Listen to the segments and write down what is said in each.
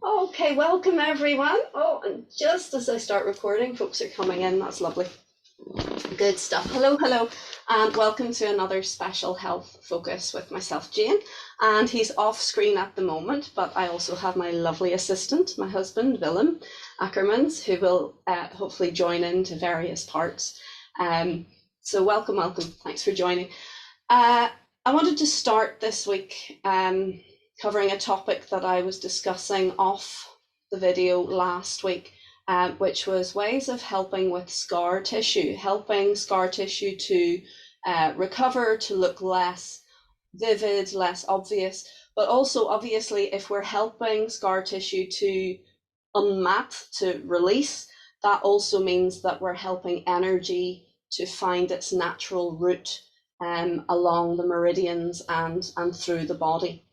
Okay, welcome everyone. Oh, and just as I start recording, folks are coming in. That's lovely. Good stuff. Hello, hello, and welcome to another special health focus with myself, Jane. And he's off screen at the moment, but I also have my lovely assistant, my husband, Willem Ackermans, who will hopefully join into various parts. So welcome, welcome. Thanks for joining. I wanted to start this week covering a topic that I was discussing off the video last week, which was ways of helping with scar tissue, helping scar tissue to recover, to look less vivid, less obvious, but also obviously if we're helping scar tissue to unmat, to release, that also means that we're helping energy to find its natural route along the meridians and through the body.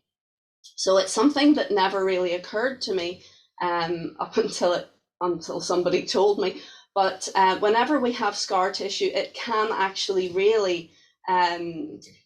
So it's something that never really occurred to me up until somebody told me. But whenever we have scar tissue, it can actually really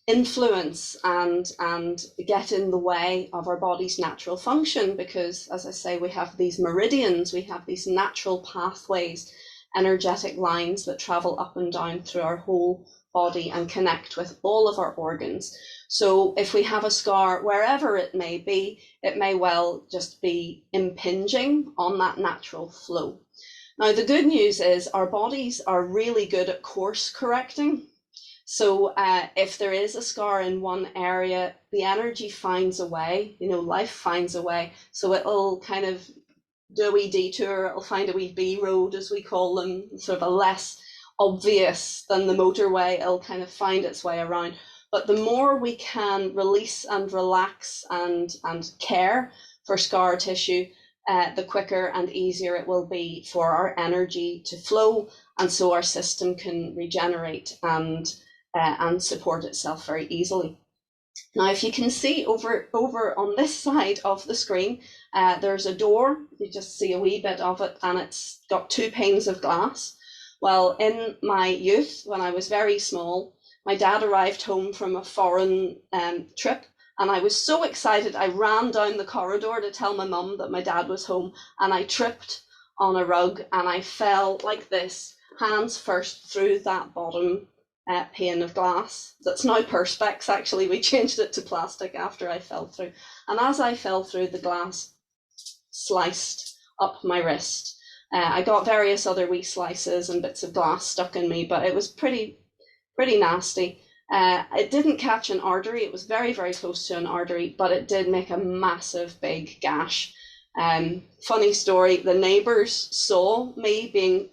influence and get in the way of our body's natural function because, as I say, we have these meridians, we have these natural pathways, energetic lines that travel up and down through our whole body and connect with all of our organs. So if we have a scar, wherever it may be, it may well just be impinging on that natural flow. Now, the good news is our bodies are really good at course correcting. So if there is a scar in one area, the energy finds a way, life finds a way. So it'll kind of do a wee detour, it'll find a wee B road, as we call them, sort of a less obvious than the motorway, it'll kind of find its way around. But the more we can release and relax and care for scar tissue, the quicker and easier it will be for our energy to flow, and so our system can regenerate and support itself very easily. Now, if you can see over on this side of the screen, there's a door. You just see a wee bit of it, and it's got two panes of glass. Well, in my youth, when I was very small, my dad arrived home from a foreign trip, and I was so excited. I ran down the corridor to tell my mum that my dad was home, and I tripped on a rug, and I fell like this, hands first, through that bottom pane of glass. That's now Perspex, actually. We changed it to plastic after I fell through. And as I fell through, the glass sliced up my wrist. I got various other wee slices and bits of glass stuck in me, but it was pretty nasty. It didn't catch an artery. It was very, very close to an artery, but it did make a massive big gash. Funny story, the neighbours saw me being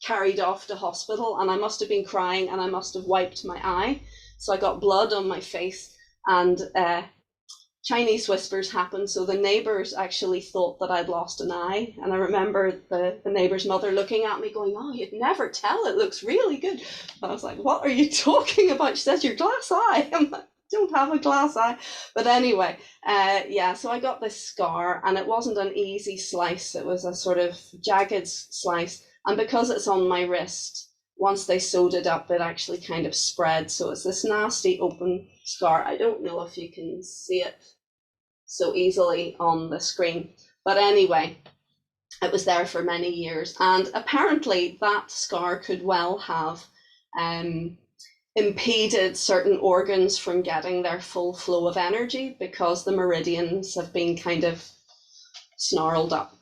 carried off to hospital, and I must have been crying and I must have wiped my eye. So I got blood on my face, and Chinese whispers happened. So the neighbors actually thought that I'd lost an eye. And I remember the neighbor's mother looking at me going, "Oh, you'd never tell. It looks really good." I was like, "What are you talking about?" She says, "Your glass eye." I'm like, "Don't have a glass eye." But anyway, yeah, so I got this scar, and it wasn't an easy slice. It was a sort of jagged slice. And because it's on my wrist, once they sewed it up, it actually kind of spread. So it's this nasty open scar. I don't know if you can see it so easily on the screen. But anyway, it was there for many years. And apparently that scar could well have impeded certain organs from getting their full flow of energy because the meridians have been kind of snarled up.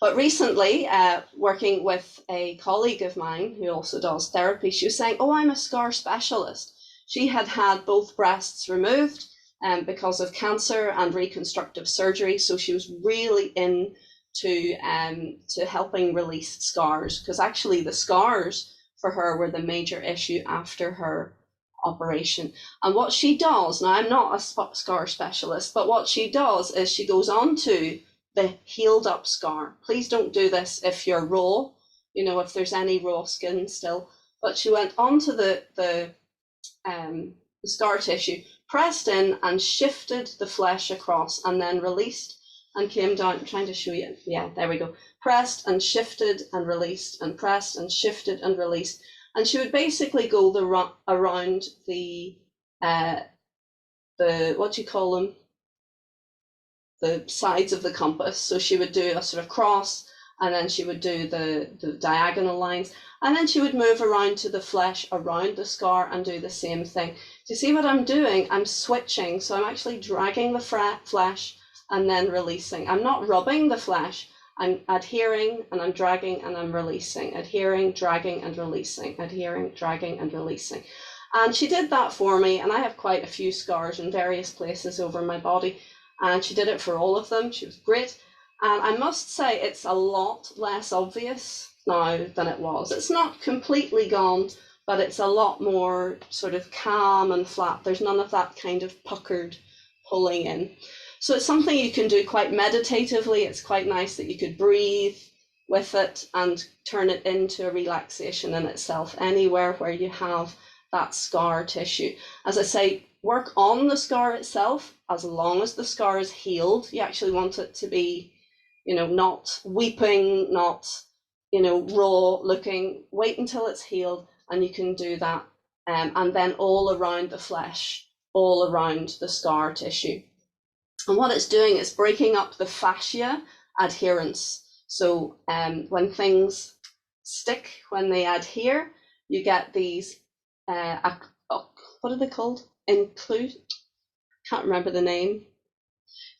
But recently, working with a colleague of mine who also does therapy, she was saying, "Oh, I'm a scar specialist." She had had both breasts removed because of cancer and reconstructive surgery. So she was really into to helping release scars, because actually the scars for her were the major issue after her operation. And what she does, now I'm not a scar specialist, but what she does is she goes on to the healed up scar. Please don't do this if you're raw, if there's any raw skin still. But she went onto the scar tissue, pressed in and shifted the flesh across, and then released and came down. I'm trying to show you. Yeah, there we go. Pressed and shifted and released, and pressed and shifted and released. And she would basically go around the what do you call them? the sides of the compass. So she would do a sort of cross, and then she would do the diagonal lines, and then she would move around to the flesh around the scar and do the same thing. Do you see what I'm doing? I'm switching. So I'm actually dragging the flesh and then releasing. I'm not rubbing the flesh. I'm adhering and I'm dragging and I'm releasing. Adhering, dragging and releasing. Adhering, dragging and releasing. And she did that for me, and I have quite a few scars in various places over my body, and she did it for all of them. She was great. And I must say it's a lot less obvious now than it was. It's not completely gone, but it's a lot more sort of calm and flat. There's none of that kind of puckered pulling in. So it's something you can do quite meditatively. It's quite nice that you could breathe with it and turn it into a relaxation in itself, anywhere where you have that scar tissue. As I say, work on the scar itself as long as the scar is healed. You actually want it to be, not weeping, not, raw looking. Wait until it's healed, and you can do that. And then all around the flesh, all around the scar tissue. And what it's doing is breaking up the fascia adherence. So when things stick, when they adhere, you get these, what are they called? Can't remember the name.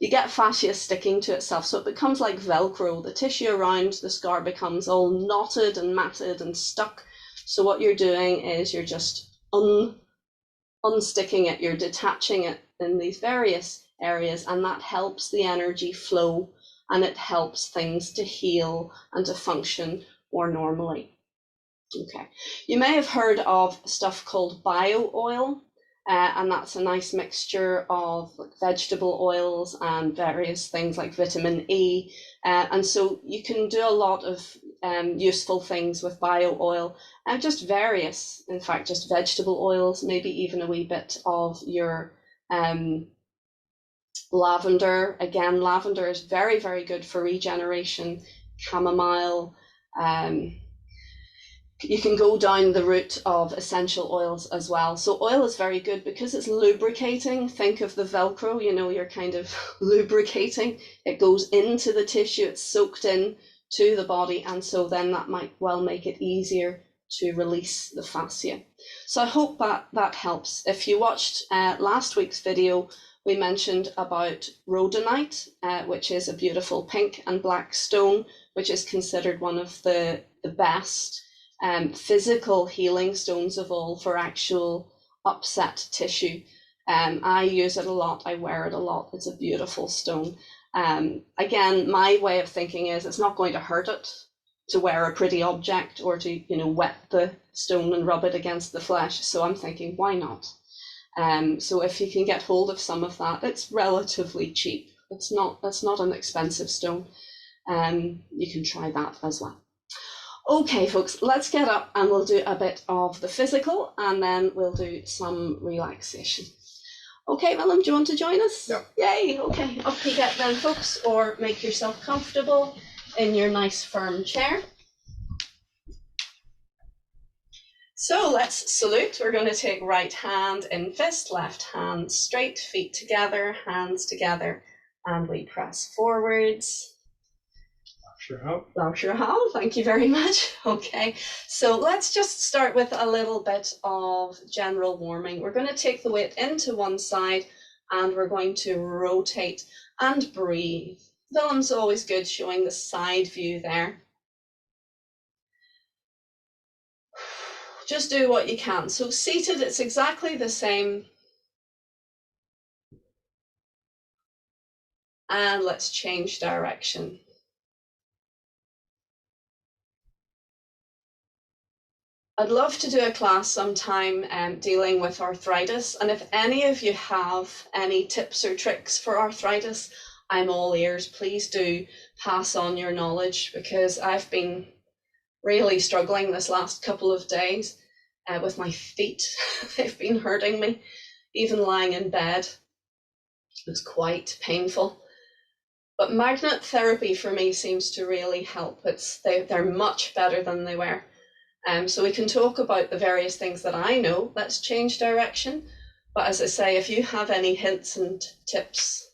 You get fascia sticking to itself, so it becomes like Velcro. The tissue around the scar becomes all knotted and matted and stuck. So what you're doing is you're just unsticking it, you're detaching it in these various areas, and that helps the energy flow, and it helps things to heal and to function more normally. Okay, you may have heard of stuff called bio oil, and that's a nice mixture of vegetable oils and various things like vitamin E, and so you can do a lot of useful things with bio oil, and just various, in fact, just vegetable oils, maybe even a wee bit of your lavender. Again, lavender is very, very good for regeneration. Chamomile. You can go down the route of essential oils as well. So oil is very good because it's lubricating. Think of the Velcro, you're kind of lubricating. It goes into the tissue, it's soaked in to the body, and so then that might well make it easier to release the fascia. So I hope that helps. If you watched last week's video, we mentioned about rhodonite, which is a beautiful pink and black stone, which is considered one of the best physical healing stones of all for actual upset tissue. I use it a lot, I wear it a lot. It's a beautiful stone. Again, my way of thinking is it's not going to hurt it to wear a pretty object or to wet the stone and rub it against the flesh. So I'm thinking, why not? So if you can get hold of some of that, it's relatively cheap. That's not an expensive stone. You can try that as well. Okay, folks, let's get up and we'll do a bit of the physical, and then we'll do some relaxation. Okay, Willem, do you want to join us? Yeah. Yay, okay, up you get then, folks, or make yourself comfortable in your nice firm chair. So let's salute. We're going to take right hand in fist, left hand straight, feet together, hands together, and we press forwards. Thank you very much. Okay, so let's just start with a little bit of general warming. We're going to take the weight into one side and we're going to rotate and breathe. Willem's always good showing the side view there. Just do what you can. So seated, it's exactly the same. And let's change direction. I'd love to do a class sometime dealing with arthritis, and if any of you have any tips or tricks for arthritis, I'm all ears. Please do pass on your knowledge, because I've been really struggling this last couple of days with my feet. They've been hurting me, even lying in bed. It's quite painful. But magnet therapy for me seems to really help. They're much better than they were. So we can talk about the various things that I know. Let's change direction. But as I say, if you have any hints and tips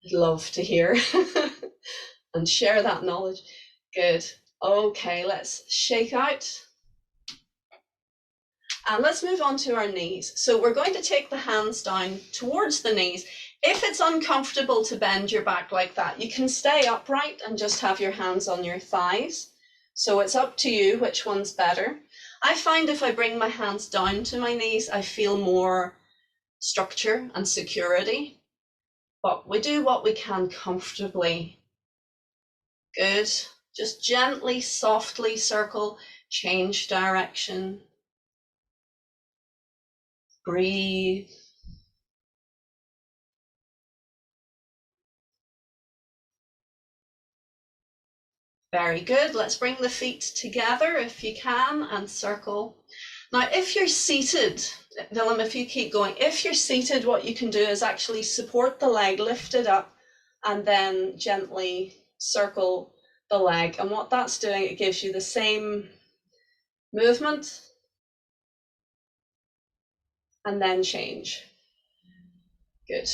I'd love to hear and share that knowledge. Good. Okay, let's shake out. And let's move on to our knees. So we're going to take the hands down towards the knees. If it's uncomfortable to bend your back like that, you can stay upright and just have your hands on your thighs. So it's up to you which one's better. I find if I bring my hands down to my knees, I feel more structure and security. But we do what we can comfortably. Good. Just gently, softly circle, change direction. Breathe. Very good. Let's bring the feet together if you can and circle. Now, if you're seated, Willem, if you keep going, if you're seated, what you can do is actually support the leg, lift it up, and then gently circle the leg. And what that's doing, it gives you the same movement and then change. Good.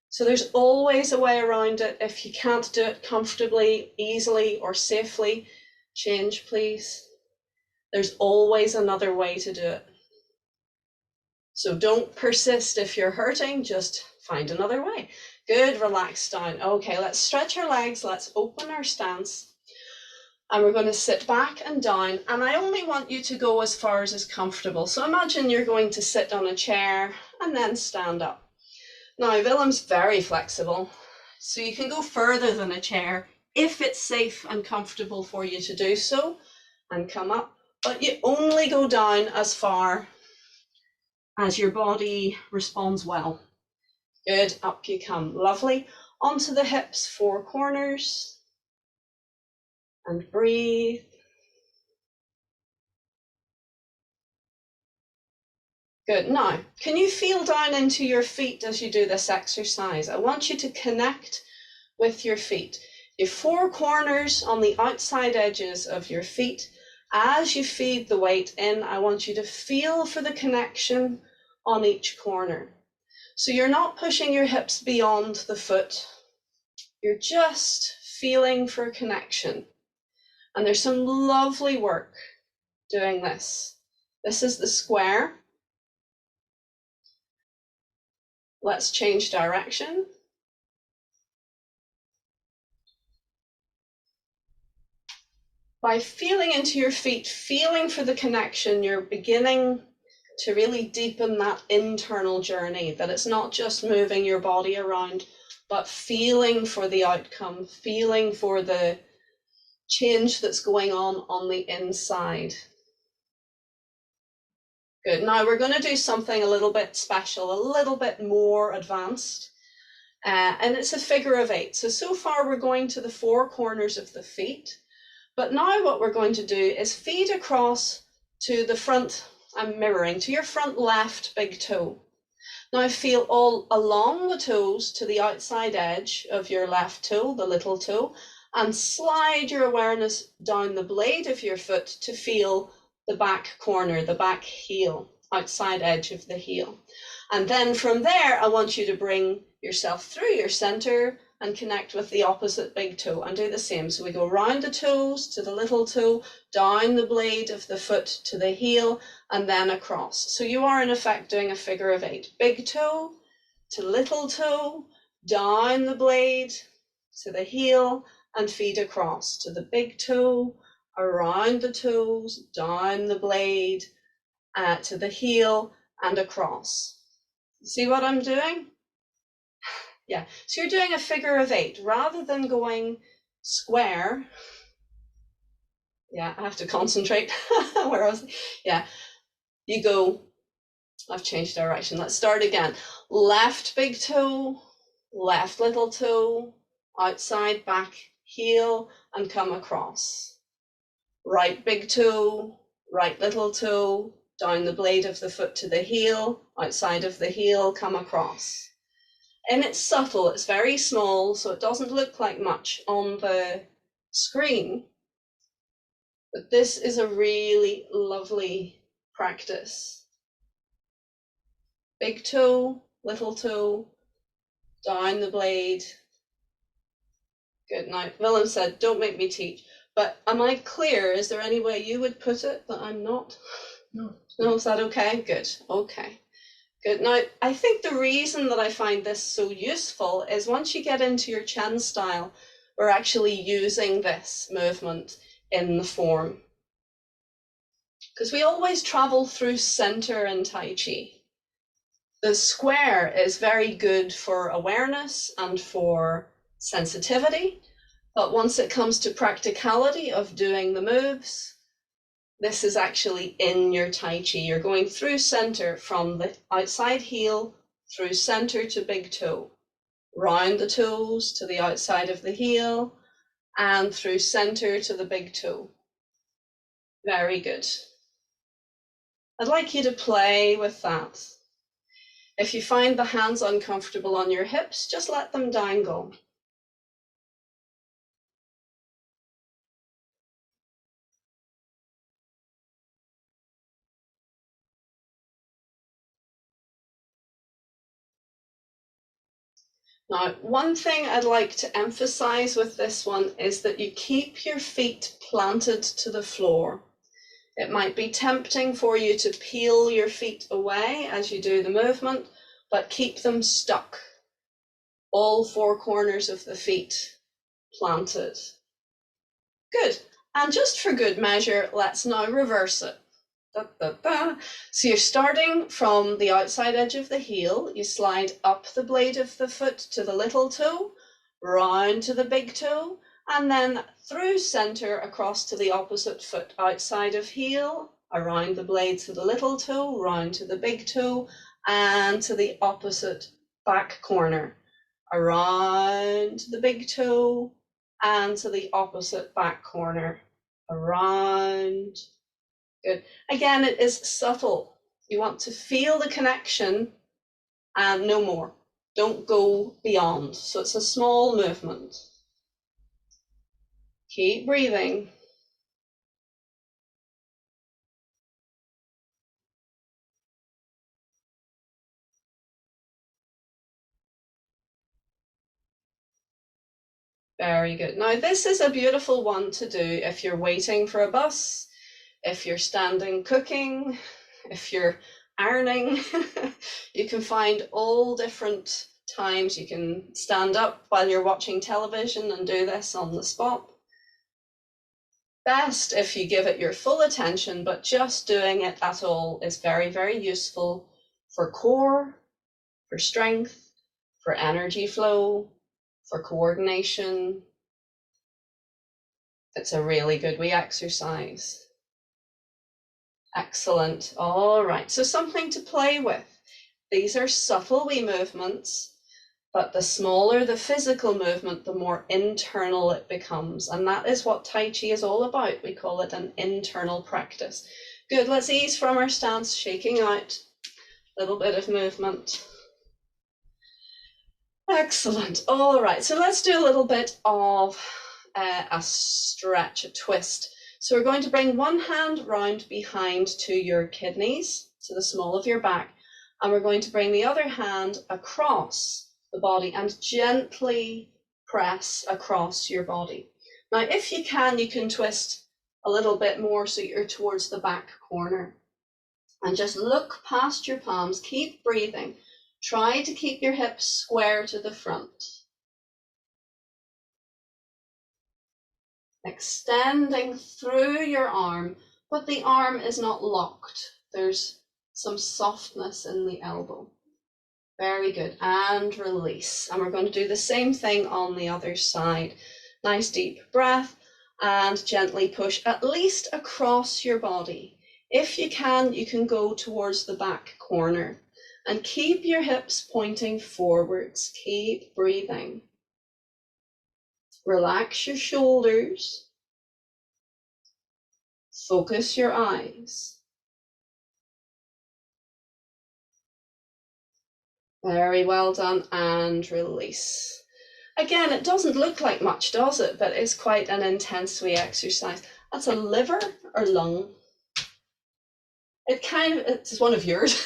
So there's always a way around it. If you can't do it comfortably, easily, or safely, change, please. There's always another way to do it. So don't persist if you're hurting, just find another way. Good, relax down. Okay, let's stretch our legs, let's open our stance. And we're going to sit back and down. And I only want you to go as far as is comfortable. So imagine you're going to sit on a chair and then stand up. Now, Willem's very flexible, so you can go further than a chair if it's safe and comfortable for you to do so and come up, but you only go down as far as your body responds well. Good, up you come. Lovely. Onto the hips, four corners, and breathe. Good. Now, can you feel down into your feet as you do this exercise? I want you to connect with your feet. Your four corners on the outside edges of your feet. As you feed the weight in, I want you to feel for the connection on each corner. So you're not pushing your hips beyond the foot. You're just feeling for connection. And there's some lovely work doing this. This is the square. Let's change direction. By feeling into your feet, feeling for the connection, you're beginning to really deepen that internal journey, that it's not just moving your body around, but feeling for the outcome, feeling for the change that's going on the inside. Good. Now we're going to do something a little bit special, a little bit more advanced, and it's a figure of eight. So far we're going to the four corners of the feet, but now what we're going to do is feed across to the front. I'm mirroring to your front left big toe. Now feel all along the toes to the outside edge of your left toe, the little toe, and slide your awareness down the blade of your foot to feel the back corner, the back heel, outside edge of the heel. And then from there, I want you to bring yourself through your center and connect with the opposite big toe and do the same. So we go round the toes to the little toe, down the blade of the foot to the heel, and then across. So you are in effect doing a figure of eight. Big toe to little toe, down the blade to the heel, and feed across to the big toe, around the toes, down the blade, to the heel, and across. See what I'm doing? Yeah, so you're doing a figure of eight rather than going square. Yeah, I have to concentrate. Where I was, yeah, you go, I've changed direction. Let's start again. Left big toe, left little toe, outside back heel, and come across. Right big toe, right little toe, down the blade of the foot to the heel, outside of the heel, come across. And it's subtle, it's very small, so it doesn't look like much on the screen. But this is a really lovely practice. Big toe, little toe, down the blade. Good. Now, Willem said, don't make me teach. But am I clear? Is there any way you would put it that I'm not? No. No, is that okay? Good. Okay. Good. Now, I think the reason that I find this so useful is once you get into your Chen style, we're actually using this movement in the form. Because we always travel through center in Tai Chi. The square is very good for awareness and for sensitivity, but once it comes to practicality of doing the moves, this is actually in your Tai Chi. You're going through center from the outside heel, through center to big toe, round the toes to the outside of the heel, and through center to the big toe. Very good. I'd like you to play with that. If you find the hands uncomfortable on your hips, just let them dangle. Now, one thing I'd like to emphasize with this one is that you keep your feet planted to the floor. It might be tempting for you to peel your feet away as you do the movement, but keep them stuck. All four corners of the feet planted. Good. And just for good measure, let's now reverse it. Da, da, da. So you're starting from the outside edge of the heel, you slide up the blade of the foot to the little toe, round to the big toe, and then through center across to the opposite foot, outside of heel, around the blade to the little toe, round to the big toe, and to the opposite back corner, around the big toe, and to the opposite back corner, around. Good. Again, it is subtle. You want to feel the connection and no more. Don't go beyond. So it's a small movement. Keep breathing. Very good. Now, this is a beautiful one to do if you're waiting for a bus, if you're standing cooking, if you're ironing. You can find all different times. You can stand up while you're watching television and do this on the spot. Best if you give it your full attention, but just doing it at all is very, very useful for core, for strength, for energy flow, for coordination. It's a really good wee exercise. Excellent. All right, so something to play with. These are subtle wee movements, but the smaller the physical movement, the more internal it becomes. And that is what Tai Chi is all about. We call it an internal practice. Good, let's ease from our stance, shaking out. A little bit of movement. Excellent. All right, so let's do a little bit of a stretch, a twist. So we're going to bring one hand round behind to your kidneys, to the small of your back, and we're going to bring the other hand across the body and gently press across your body. Now, if you can twist a little bit more so you're towards the back corner. And just look past your palms, keep breathing. Try to keep your hips square to the front. Extending through your arm, but the arm is not locked. There's some softness in the elbow. Very good, and release. And we're going to do the same thing on the other side. Nice deep breath, and gently push at least across your body. If you can go towards the back corner. And keep your hips pointing forwards. Keep breathing. Relax your shoulders. Focus your eyes. Very well done, and release. Again, it doesn't look like much, does it? But it's quite an intense wee exercise. That's a liver or lung. It's one of yours.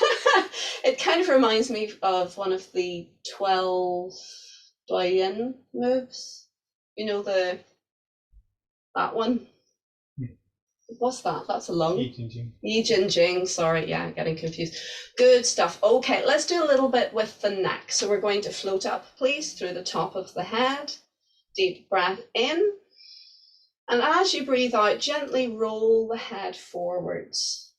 It kind of reminds me of one of the 12 Doyen moves. You know, that one? What's that? That's a lung. Yi Jin Jing. Sorry, yeah, getting confused. Good stuff. Okay, let's do a little bit with the neck. So we're going to float up, please, through the top of the head. Deep breath in. And as you breathe out, gently roll the head forwards.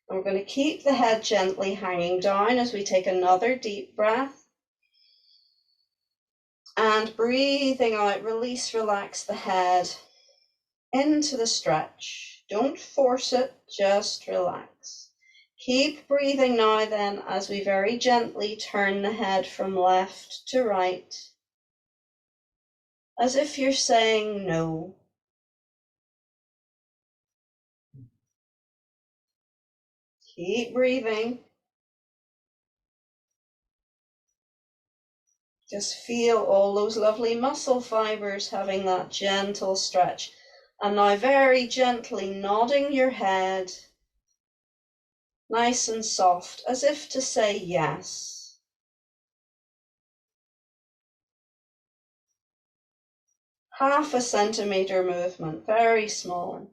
And we're going to keep the head gently hanging down as we take another deep breath. And breathing out, release, relax the head into the stretch. Don't force it, just relax. Keep breathing now then as we very gently turn the head from left to right, as if you're saying no. Keep breathing. Just feel all those lovely muscle fibers having that gentle stretch. And now very gently nodding your head, nice and soft, as if to say yes. Half a centimeter movement, very small.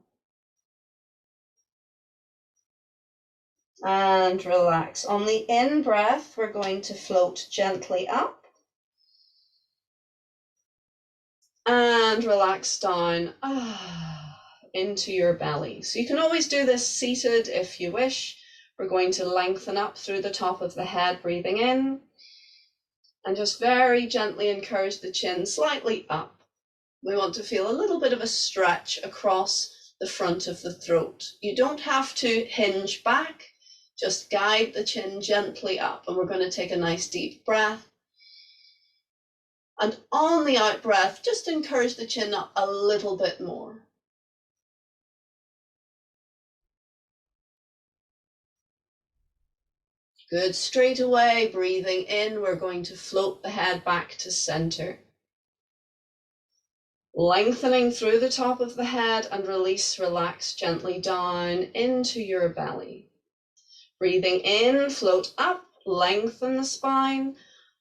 And relax. On the in-breath, we're going to float gently up. And relax down into your belly. So you can always do this seated if you wish. We're going to lengthen up through the top of the head, breathing in. And just very gently encourage the chin slightly up. We want to feel a little bit of a stretch across the front of the throat. You don't have to hinge back, just guide the chin gently up. And we're going to take a nice deep breath. And on the out breath, just encourage the chin up a little bit more. Good, straight away, breathing in, we're going to float the head back to center. Lengthening through the top of the head and release, relax gently down into your belly. Breathing in, float up, lengthen the spine.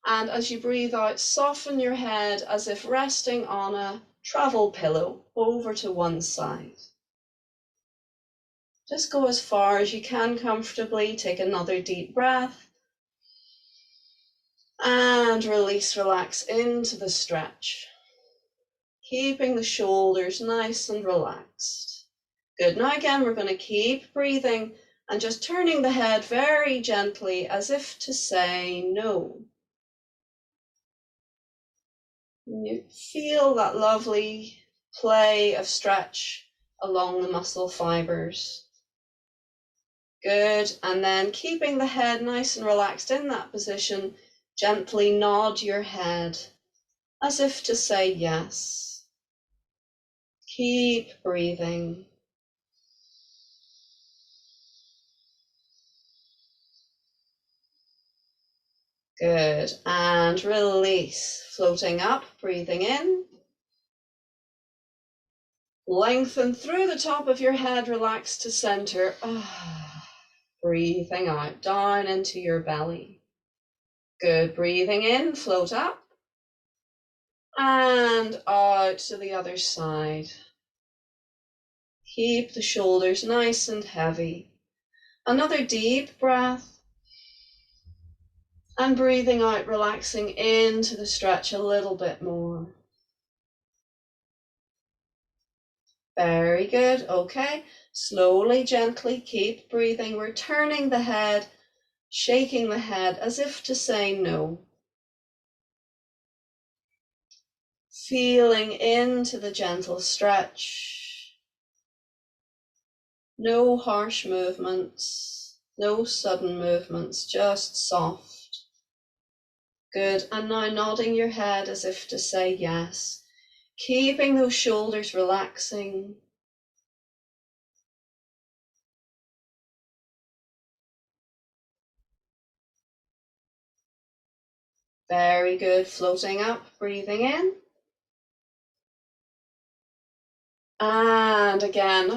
And as you breathe out, soften your head as if resting on a travel pillow over to one side. Just go as far as you can comfortably. Take another deep breath. And release, relax into the stretch. Keeping the shoulders nice and relaxed. Good. Now again, we're going to keep breathing and just turning the head very gently as if to say no. You feel that lovely play of stretch along the muscle fibers. Good, and then keeping the head nice and relaxed in that position, gently nod your head as if to say yes. Keep breathing. Good, and release, floating up, breathing in. Lengthen through the top of your head, relax to center. Breathing out, down into your belly. Good, breathing in, float up. And out to the other side. Keep the shoulders nice and heavy. Another deep breath. And breathing out, relaxing into the stretch a little bit more. Very good. Okay. Slowly, gently, keep breathing. We're turning the head, shaking the head as if to say no. Feeling into the gentle stretch. No harsh movements, no sudden movements, just soft. Good, and now nodding your head as if to say yes. Keeping those shoulders relaxing. Very good, floating up, breathing in. And again,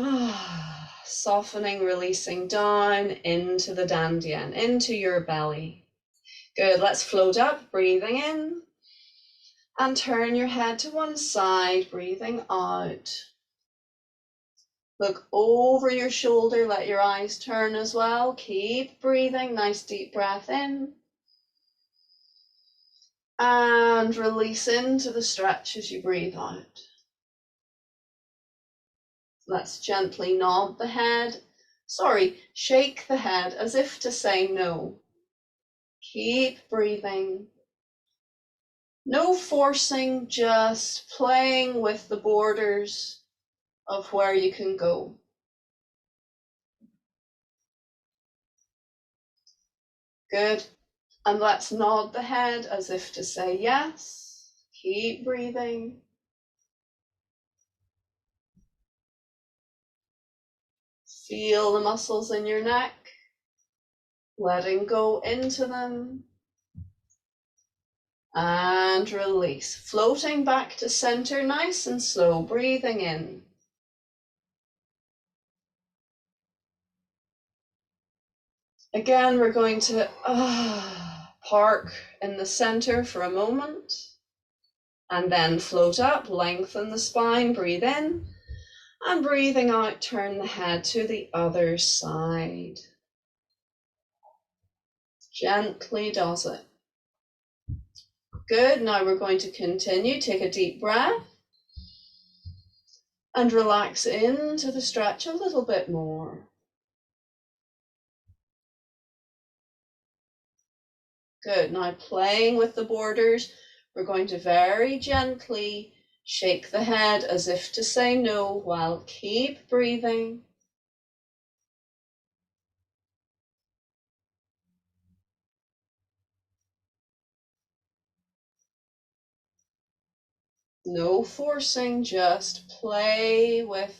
Softening, releasing down into the dantian, into your belly. Good, let's float up, breathing in. And turn your head to one side, breathing out. Look over your shoulder, let your eyes turn as well. Keep breathing, nice deep breath in. And release into the stretch as you breathe out. Let's gently nod the head. Shake the head as if to say no. Keep breathing. No forcing, just playing with the borders of where you can go. Good. And let's nod the head as if to say yes. Keep breathing. Feel the muscles in your neck, letting go into them. And release, floating back to center, nice and slow, breathing in. Again, we're going to park in the center for a moment, and then float up, lengthen the spine, breathe in, and breathing out, turn the head to the other side. Gently does it. Good, now we're going to continue. Take a deep breath and relax into the stretch a little bit more. Good, now playing with the borders, we're going to very gently shake the head as if to say no while keep breathing. No forcing, just play with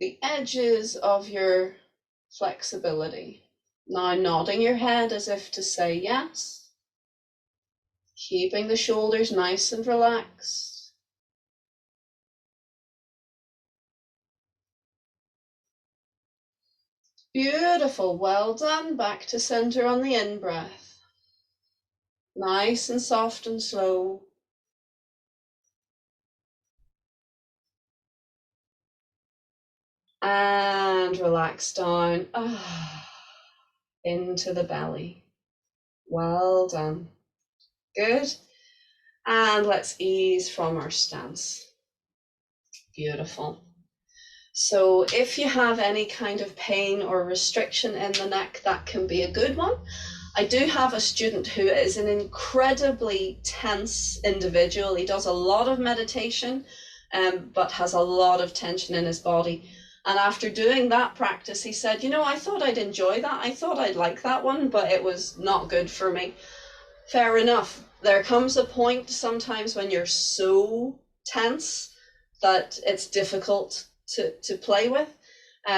the edges of your flexibility. Now nodding your head as if to say yes. Keeping the shoulders nice and relaxed. Beautiful, well done. Back to center on the in-breath. Nice and soft and slow. And relax down into the belly. Well done. Good. And let's ease from our stance. Beautiful. So if you have any kind of pain or restriction in the neck, that can be a good one. I do have a student who is an incredibly tense individual. He does a lot of meditation, but has a lot of tension in his body. And after doing that practice, he said, I thought I'd enjoy that. I thought I'd like that one, but it was not good for me. Fair enough. There comes a point sometimes when you're so tense that it's difficult to play with.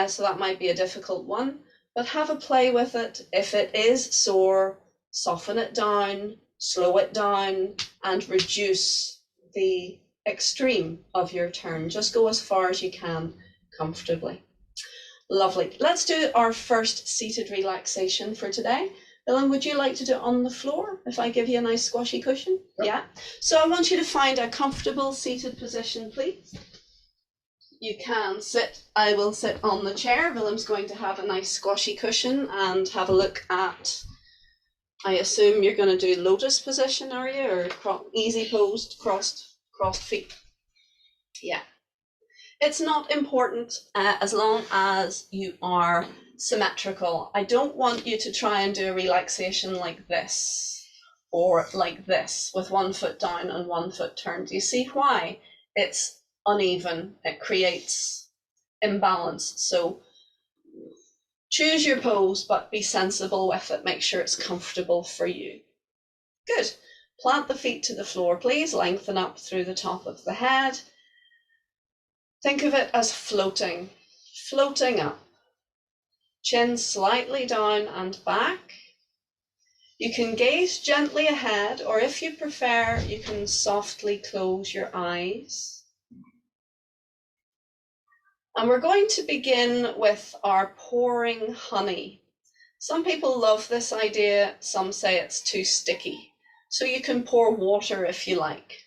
So that might be a difficult one, but have a play with it. If it is sore, soften it down, slow it down, and reduce the extreme of your turn. Just go as far as you can comfortably. Lovely. Let's do our first seated relaxation for today. Willem, would you like to do it on the floor if I give you a nice squashy cushion? Yep. Yeah. So I want you to find a comfortable seated position, please. You can sit. I will sit on the chair. Willem's going to have a nice squashy cushion and have a look at, I assume you're going to do lotus position, are you? Or easy posed, crossed feet? Yeah. It's not important as long as you are symmetrical. I don't want you to try and do a relaxation like this or like this with one foot down and one foot turned. Do you see why? It's uneven. It creates imbalance. So choose your pose, but be sensible with it. Make sure it's comfortable for you. Good. Plant the feet to the floor, please. Lengthen up through the top of the head. Think of it as floating up. Chin slightly down and back. You can gaze gently ahead, or if you prefer, you can softly close your eyes. And we're going to begin with our pouring honey. Some people love this idea, some say it's too sticky. So you can pour water if you like.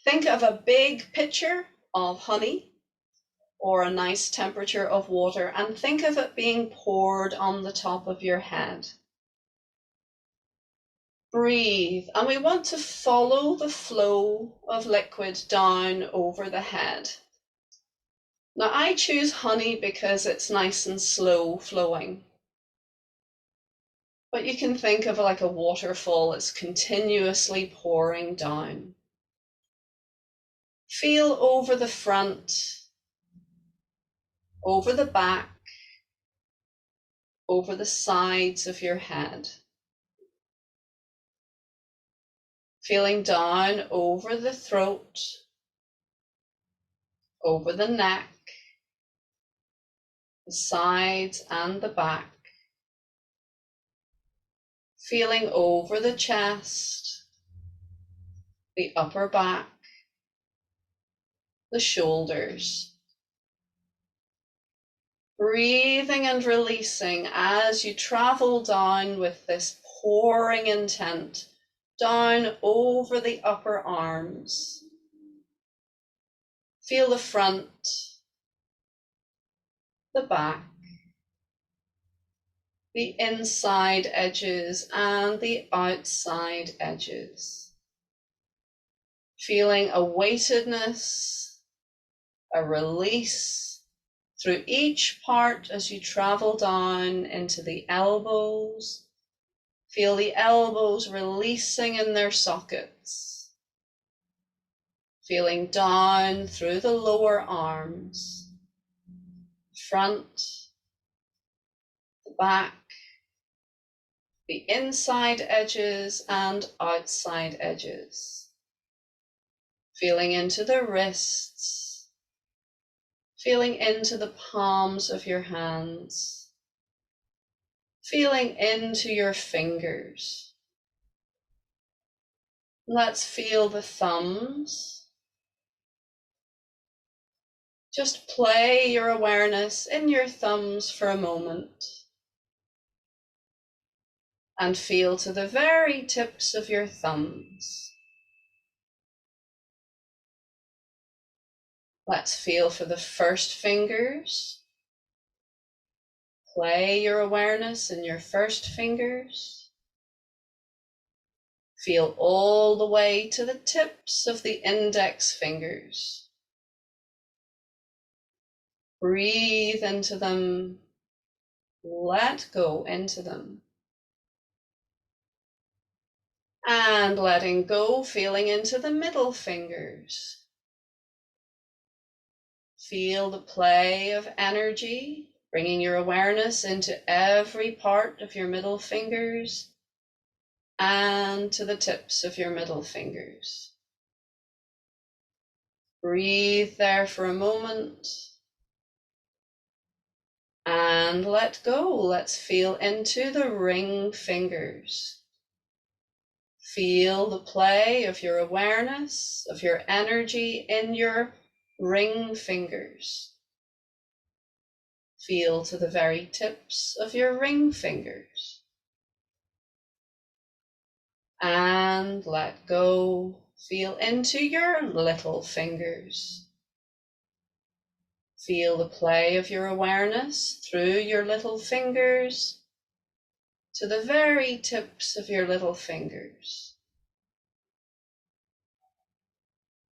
Think of a big pitcher of honey or a nice temperature of water and think of it being poured on the top of your head. Breathe, and we want to follow the flow of liquid down over the head. Now I choose honey because it's nice and slow flowing. But you can think of like a waterfall that's continuously pouring down. Feel over the front, over the back, over the sides of your head. Feeling down over the throat, over the neck, the sides and the back. Feeling over the chest, the upper back, the shoulders. Breathing and releasing as you travel down with this pouring intent, down over the upper arms. Feel the front, the back, the inside edges and the outside edges. Feeling a weightedness, a release through each part as you travel down into the elbows. Feel the elbows releasing in their sockets. Feeling down through the lower arms, front, the back, the inside edges and outside edges. Feeling into the wrists, feeling into the palms of your hands, feeling into your fingers. Let's feel the thumbs. Just play your awareness in your thumbs for a moment and feel to the very tips of your thumbs. Let's feel for the first fingers. Play your awareness in your first fingers. Feel all the way to the tips of the index fingers. Breathe into them. Let go into them. And letting go, feeling into the middle fingers. Feel the play of energy, bringing your awareness into every part of your middle fingers and to the tips of your middle fingers. Breathe there for a moment and let go. Let's feel into the ring fingers. Feel the play of your awareness, of your energy in your ring fingers. Feel to the very tips of your ring fingers. And let go. Feel into your little fingers. Feel the play of your awareness through your little fingers to the very tips of your little fingers.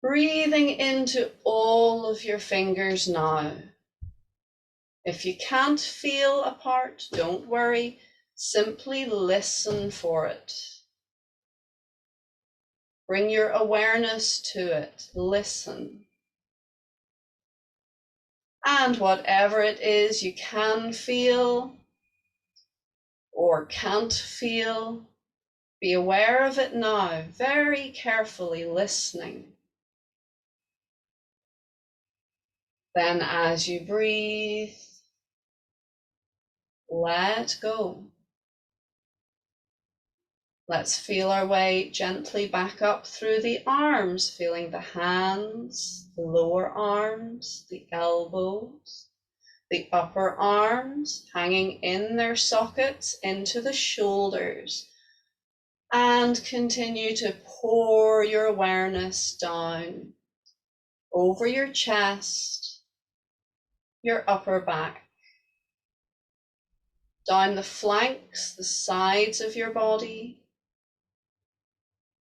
Breathing into all of your fingers now. If you can't feel a part, don't worry, simply listen for it. Bring your awareness to it, listen. And whatever it is you can feel or can't feel, be aware of it now, very carefully listening. Then as you breathe, let go. Let's feel our way gently back up through the arms, feeling the hands, the lower arms, the elbows. the upper arms hanging in their sockets into the shoulders, and continue to pour your awareness down over your chest, your upper back, down the flanks, the sides of your body,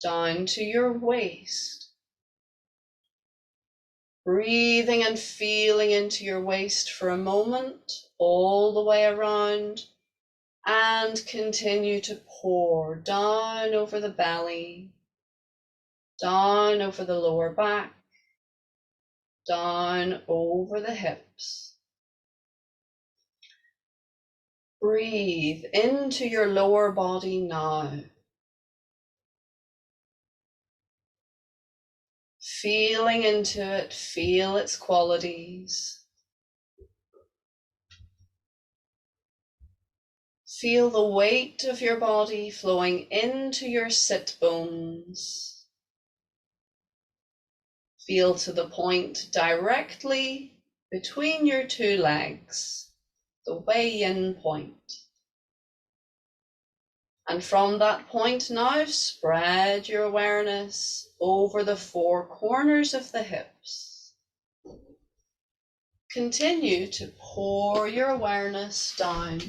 down to your waist. Breathing and feeling into your waist for a moment, all the way around, and continue to pour down over the belly, down over the lower back, down over the hips. Breathe into your lower body now. Feeling into it, feel its qualities. Feel the weight of your body flowing into your sit bones. Feel to the point directly between your two legs, the weigh-in point. And from that point now, spread your awareness over the four corners of the hips. Continue to pour your awareness down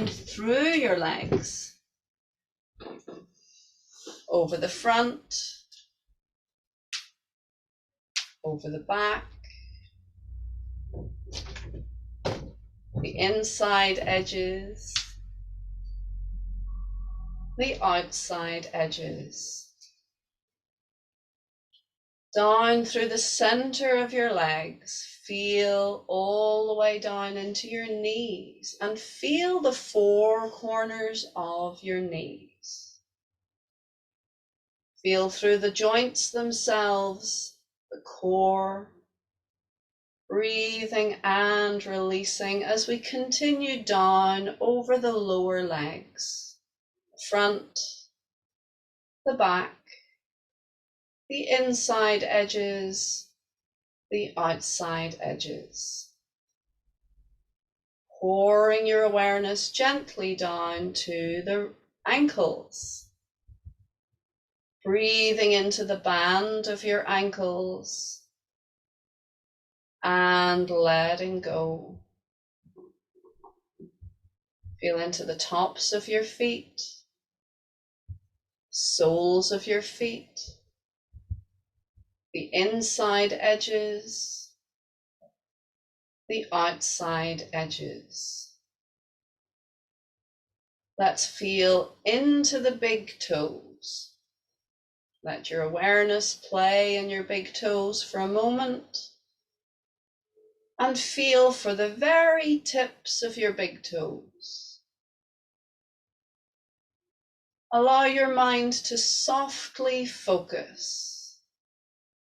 through your legs, over the front, over the back, the inside edges, the outside edges, down through the center of your legs. Feel all the way down into your knees and feel the four corners of your knees. Feel through the joints themselves, the core, breathing and releasing as we continue down over the lower legs, the front, the back, the inside edges, the outside edges. Pouring your awareness gently down to the ankles. Breathing into the band of your ankles and letting go. Feel into the tops of your feet, soles of your feet, the inside edges, the outside edges. Let's feel into the big toes. Let your awareness play in your big toes for a moment and feel for the very tips of your big toes. Allow your mind to softly focus.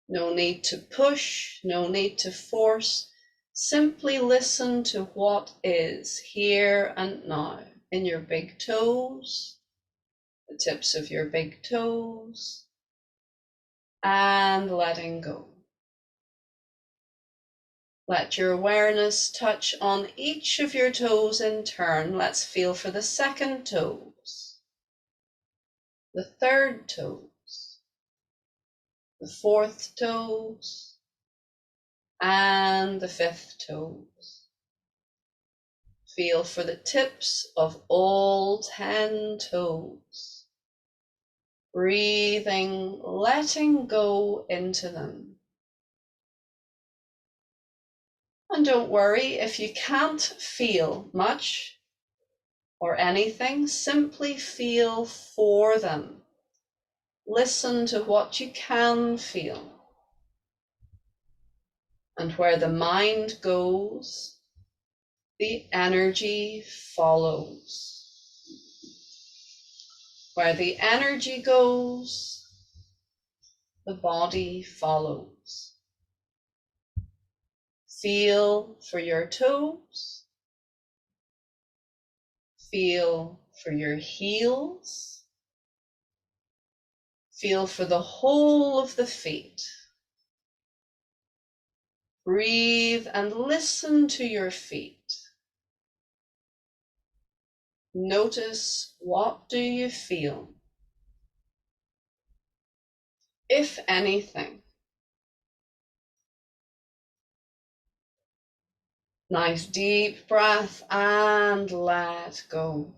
No need to push, no need to force. Simply listen to what is here and now in your big toes, the tips of your big toes, and letting go. Let your awareness touch on each of your toes in turn. Let's feel for the second toes, the third toes, the fourth toes, and the fifth toes. Feel for the tips of all 10 toes. Breathing, letting go into them. And don't worry if you can't feel much or anything, simply feel for them. Listen to what you can feel. And where the mind goes, the energy follows. Where the energy goes, the body follows. Feel for your toes. Feel for your heels. Feel for the whole of the feet. Breathe and listen to your feet. Notice, what do you feel, if anything? Nice deep breath and let go.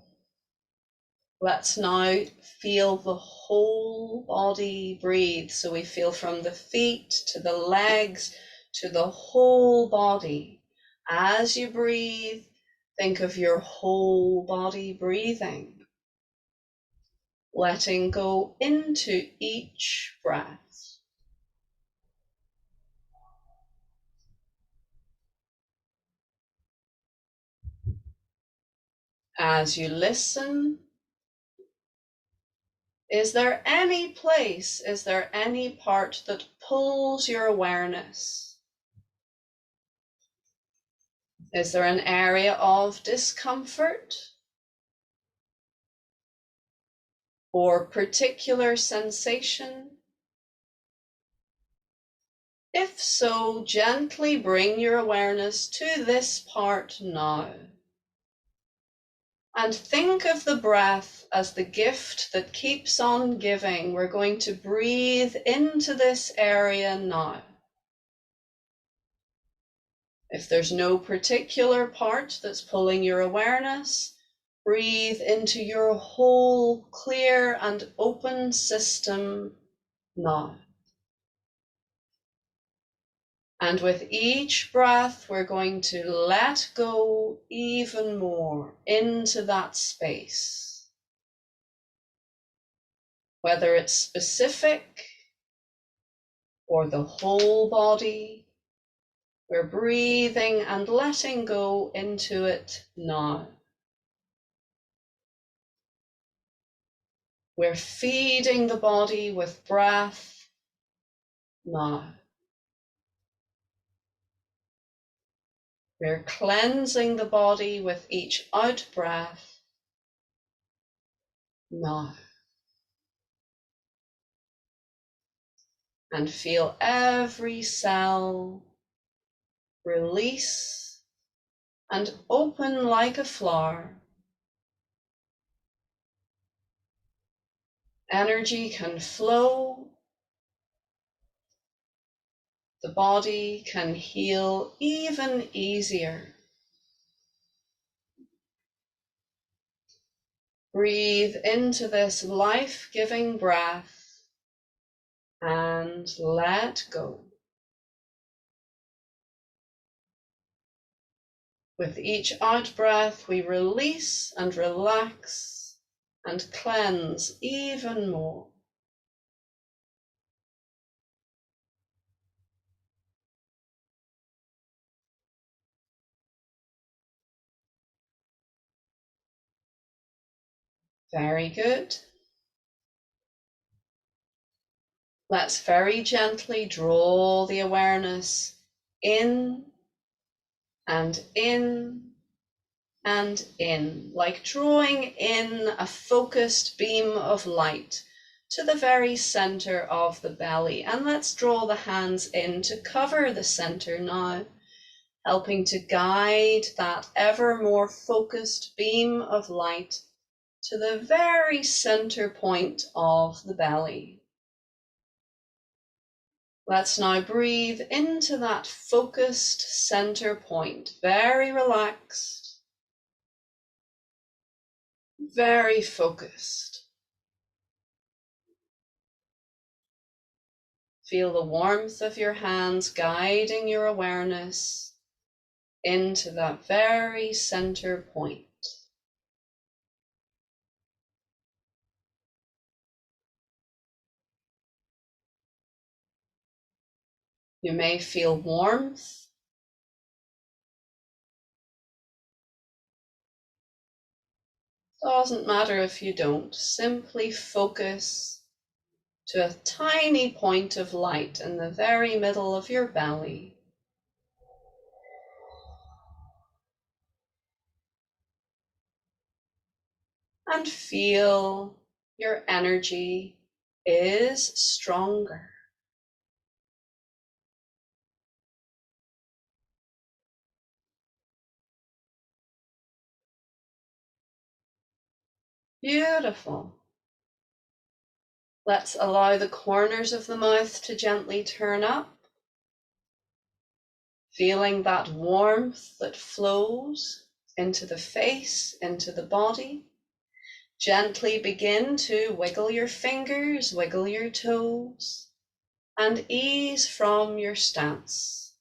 Let's now feel the whole body breathe. So we feel from the feet to the legs to the whole body. As you breathe, think of your whole body breathing, letting go into each breath. As you listen, is there any place, is there any part that pulls your awareness? Is there an area of discomfort or particular sensation? If so, gently bring your awareness to this part now. And think of the breath as the gift that keeps on giving. We're going to breathe into this area now. If there's no particular part that's pulling your awareness, breathe into your whole clear and open system now. And with each breath, we're going to let go even more into that space. Whether it's specific or the whole body, we're breathing and letting go into it now. We're feeding the body with breath now. We're cleansing the body with each out breath now. And feel every cell release and open like a flower. Energy can flow. The body can heal even easier. Breathe into this life-giving breath and let go. With each out breath, we release and relax and cleanse even more. Very good. Let's very gently draw the awareness in and in and in, like drawing in a focused beam of light to the very center of the belly. And let's draw the hands in to cover the center now, helping to guide that ever more focused beam of light to the very center point of the belly. Let's now breathe into that focused center point, very relaxed, very focused. Feel the warmth of your hands guiding your awareness into that very center point. You may feel warmth. Doesn't matter if you don't. Simply focus to a tiny point of light in the very middle of your belly. And feel your energy is stronger. Beautiful. Let's allow the corners of the mouth to gently turn up, feeling that warmth that flows into the face, into the body. Gently begin to wiggle your fingers, wiggle your toes, and ease from your stance,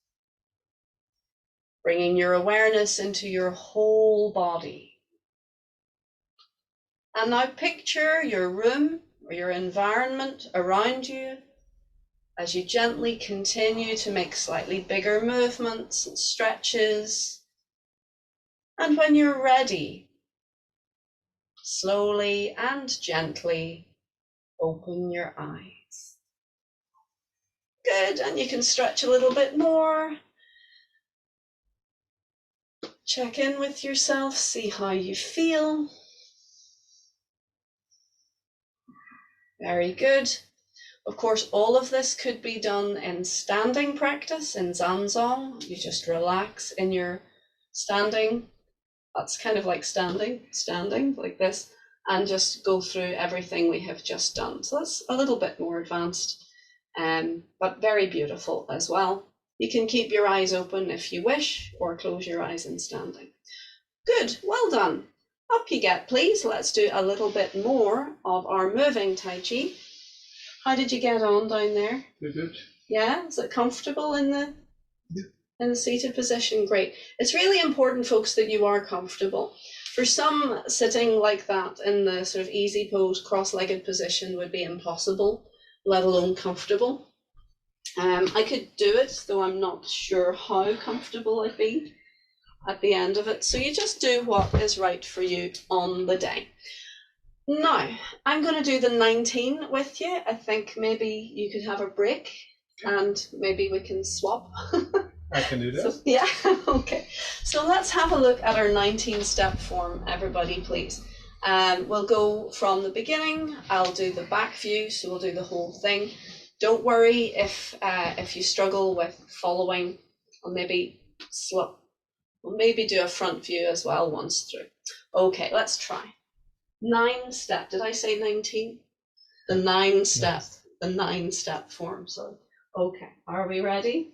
bringing your awareness into your whole body. And now picture your room or your environment around you as you gently continue to make slightly bigger movements and stretches. And when you're ready, slowly and gently open your eyes. Good, and you can stretch a little bit more. Check in with yourself, see how you feel. Very good. Of course, all of this could be done in standing practice, in Zanzong. You just relax in your standing. That's kind of like standing like this, and just go through everything we have just done. So that's a little bit more advanced, but very beautiful as well. You can keep your eyes open if you wish, or close your eyes in standing. Good, well done. Up you get, please. Let's do a little bit more of our moving Tai Chi. How did you get on down there? Good. Yeah, is it comfortable in the seated position? Great. It's really important, folks, that you are comfortable. For some, sitting like that in the sort of easy pose, cross-legged position would be impossible, let alone comfortable. I could do it, though I'm not sure how comfortable I'd be at the end of it. So you just do what is right for you on the day. Now, I'm going to do the 19 with you. I think maybe you could have a break and maybe we can swap. I can do that. So, yeah, okay. So let's have a look at our 19-step form, everybody, please. We'll go from the beginning. I'll do the back view, so we'll do the whole thing. Don't worry if you struggle with following, or maybe we'll maybe do a front view as well once through. Okay, let's try. 9-step. Did I say 19? The 9-step. Yes. The 9-step form. So, okay, are we ready?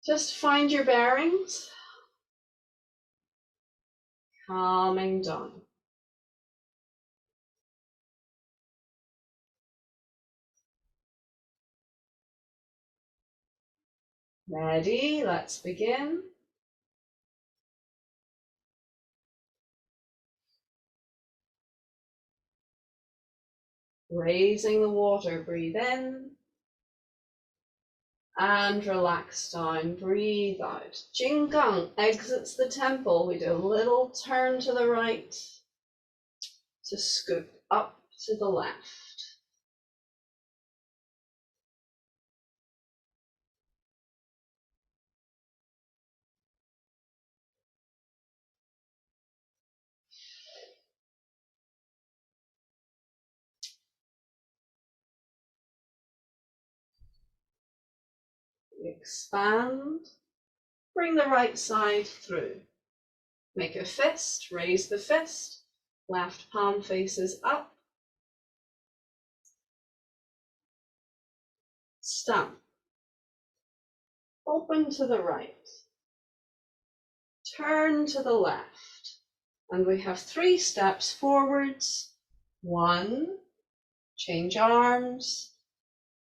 Just find your bearings. Calming down. Ready? Let's begin. Raising the water, breathe in. And relax down, breathe out. Jinggang exits the temple. We do a little turn to the right to scoop up to the left. Expand. Bring the right side through. Make a fist, raise the fist. Left palm faces up. Stamp. Open to the right. Turn to the left. And we have 3 steps forwards. 1, change arms.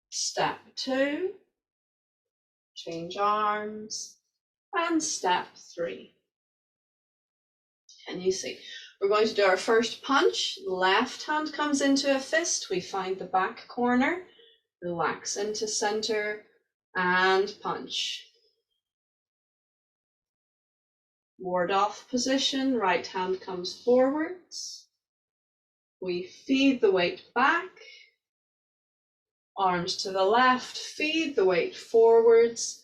Step 2, change arms. And step 3. Can you see? We're going to do our first punch. Left hand comes into a fist. We find the back corner. Relax into center and punch. Ward off position. Right hand comes forwards. We feed the weight back. Arms to the left. Feed the weight forwards.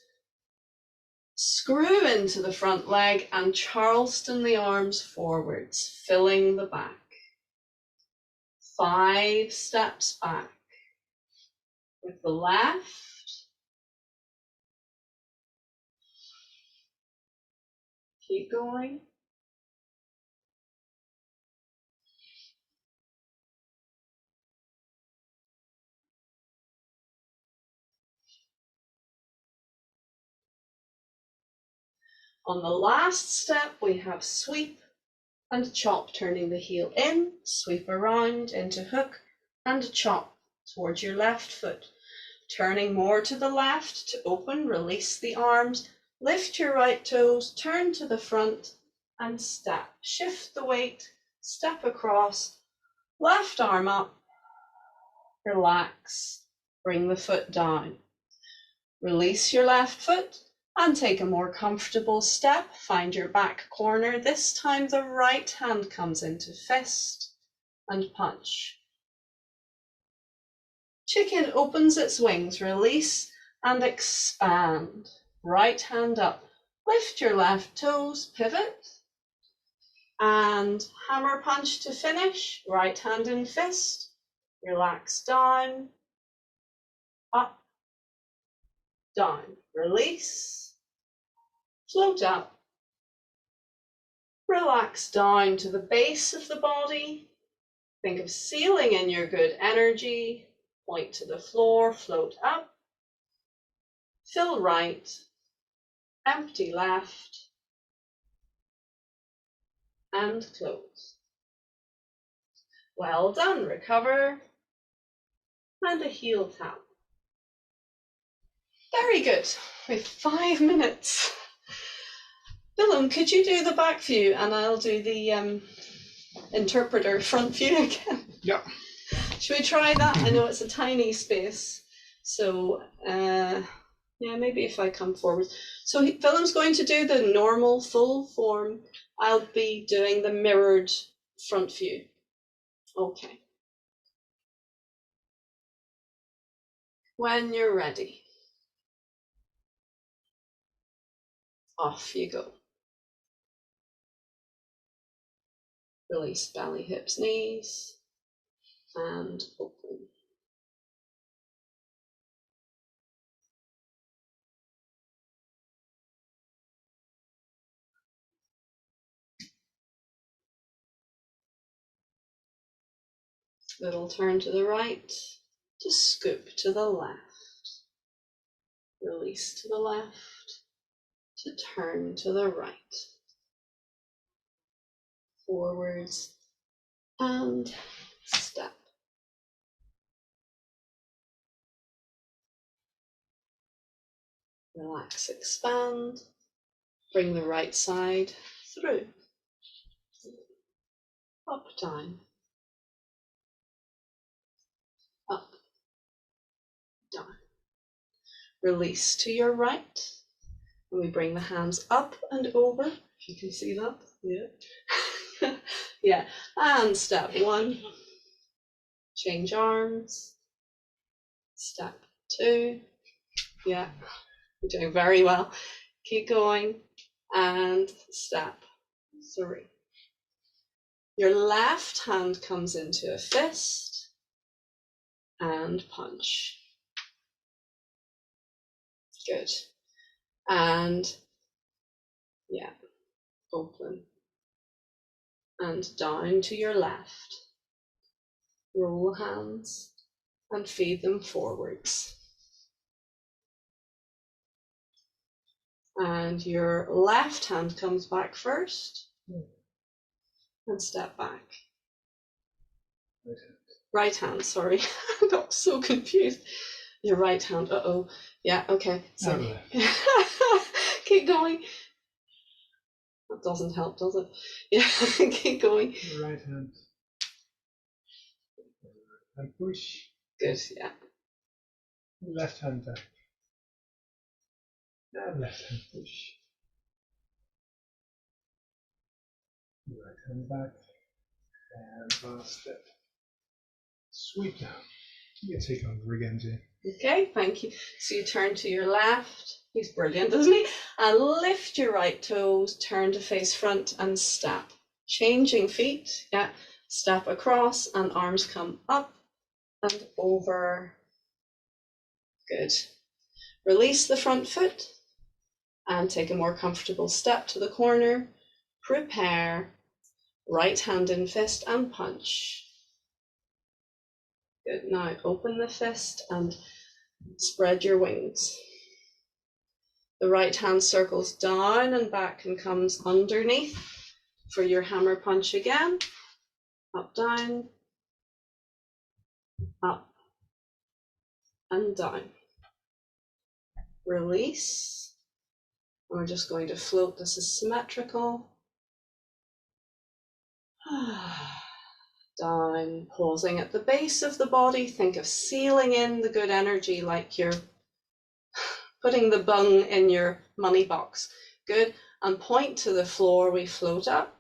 Screw into the front leg and Charleston the arms forwards, filling the back. 5 steps back. With the left. Keep going. On the last step, we have sweep and chop, turning the heel in, sweep around into hook and chop towards your left foot. Turning more to the left to open, release the arms, lift your right toes, turn to the front and step. Shift the weight, step across, left arm up, relax, bring the foot down. Release your left foot and take a more comfortable step. Find your back corner. This time the right hand comes into fist and punch. Chicken opens its wings, release and expand. Right hand up. Lift your left toes, pivot and hammer punch to finish. Right hand in fist. Relax down, up, down. Release, float up. Relax down to the base of the body. Think of sealing in your good energy. Point to the floor, float up. Fill right, empty left, and close. Well done, recover, and a heel tap. Very good, we have 5 minutes. Willem, could you do the back view and I'll do the interpreter front view again? Yeah. Should we try that? I know it's a tiny space, so yeah, maybe if I come forward. So Willem's going to do the normal full form. I'll be doing the mirrored front view. Okay. When you're ready, off you go. Release belly, hips, knees, and open. Little turn to the right, to scoop to the left. Release to the left, to turn to the right. Forwards and step. Relax, expand. Bring the right side through. Up, down. Up, down. Release to your right. And we bring the hands up and over. If you can see that. Yeah. Yeah. And step 1. Change arms. Step 2. Yeah. You're doing very well. Keep going. And step 3. Your left hand comes into a fist and punch. Good. And yeah, open. And down to your left. Roll hands and feed them forwards. And your left hand comes back first. And step back. Right hand, sorry. I got so confused. Your right hand, uh-oh. Yeah, okay. So keep going. That doesn't help, does it? Yeah, keep going. Right hand. And push. Good, yeah. Left hand back. And left hand push. Right hand back. And last step. Sweep down. You take over again, Jane. Okay, thank you. So you turn to your left. He's brilliant, isn't he? And lift your right toes, turn to face front and step. Changing feet, yeah. Step across and arms come up and over. Good. Release the front foot and take a more comfortable step to the corner. Prepare. Right hand in fist and punch. Good. Now open the fist and spread your wings. The right hand circles down and back and comes underneath for your hammer punch again. Up, down, up, and down. Release. And we're just going to float. This is symmetrical. Down, pausing at the base of the body. Think of sealing in the good energy like you're putting the bung in your money box. Good. And point to the floor. We float up.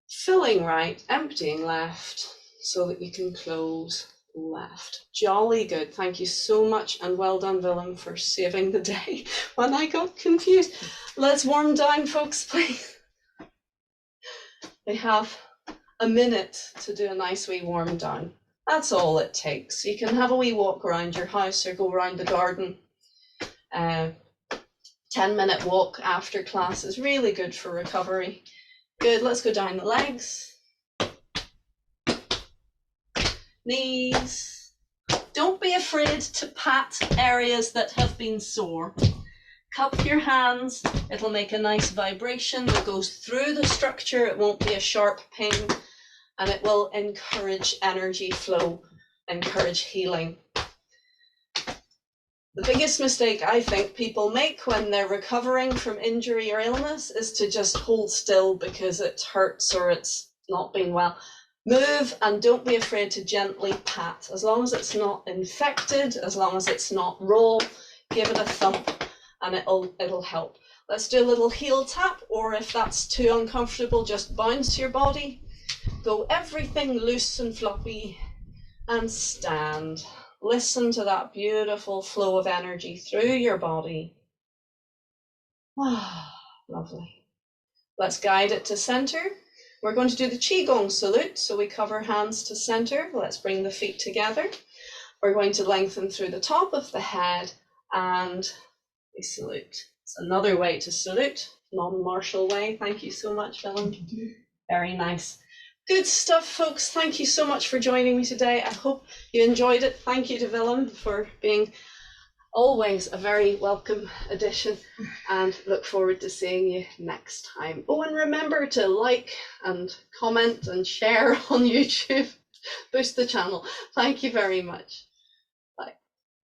Filling right, emptying left, so that you can close left. Jolly good. Thank you so much, and well done, Willem, for saving the day when I got confused. Let's warm down, folks, please. We have a minute to do a nice wee warm down. That's all it takes. You can have a wee walk around your house or go around the garden. 10-minute walk after class is really good for recovery. Good, let's go down the legs. Knees. Don't be afraid to pat areas that have been sore. Cup your hands, it'll make a nice vibration that goes through the structure. It won't be a sharp pain, and it will encourage energy flow, encourage healing. The biggest mistake I think people make when they're recovering from injury or illness is to just hold still because it hurts or it's not been well. Move, and don't be afraid to gently pat. As long as it's not infected, as long as it's not raw, give it a thump and it'll help. Let's do a little heel tap, or if that's too uncomfortable, just bounce your body. Go everything loose and floppy and stand. Listen to that beautiful flow of energy through your body. Ah, lovely. Let's guide it to center. We're going to do the Qigong salute. So we cover hands to center. Let's bring the feet together. We're going to lengthen through the top of the head and we salute. It's another way to salute, non-martial way. Thank you so much, Willem. Very nice. Good stuff, folks. Thank you so much for joining me today. I hope you enjoyed it. Thank you to Willem for being always a very welcome addition, and look forward to seeing you next time. Oh, and remember to like and comment and share on YouTube. Boost the channel. Thank you very much.